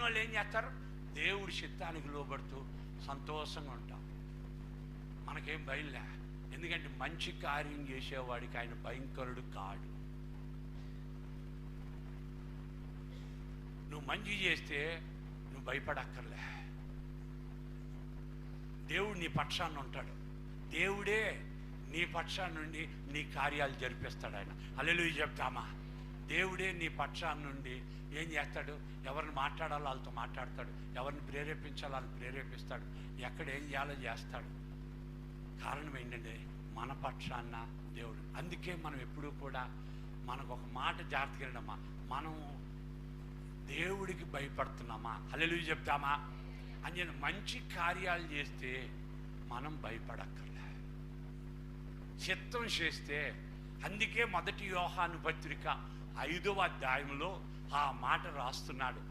వాళ్ళు ఏం చేస్తారు? దేవుడి చిత్తానికి లోబడుతూ సంతోషంగా ఉంటాం. మనకేం భయంలే, ఎందుకంటే మంచి కార్యం చేసేవాడికి ఆయన భయంకరుడు కాడు. నువ్వు మంచి చేస్తే నువ్వు భయపడక్కర్లే, దేవుడు నీ పక్షాన్ని ఉంటాడు. దేవుడే నీ పక్షాన్ని నుండి నీ కార్యాలు జరిపిస్తాడు ఆయన. హల్లెలూయా చెప్తామా? దేవుడే నీ పక్షాన్ని నుండి ఏం చేస్తాడు? ఎవరిని మాట్లాడాలో వాళ్ళతో మాట్లాడతాడు, ఎవరిని ప్రేరేపించాలో వాళ్ళని ప్రేరేపిస్తాడు, ఎక్కడ ఏం చేయాలో చేస్తాడు. కారణం ఏంటంటే మన పక్షాన్న దేవుడు. అందుకే మనం ఎప్పుడూ కూడా మనకు ఒక మాట జాగ్రత్తగా వినమ్మా, మనం దేవుడికి భయపడుతున్నామా? హల్లెలూయా చెప్తామా? అని మంచి కార్యాలు చేస్తే మనం భయపడక్కర్లే, చిత్తం చేస్తే. అందుకే మొదటి యోహాను పత్రిక 5వ అధ్యాయంలో ఆ మాట రాస్తున్నాడు.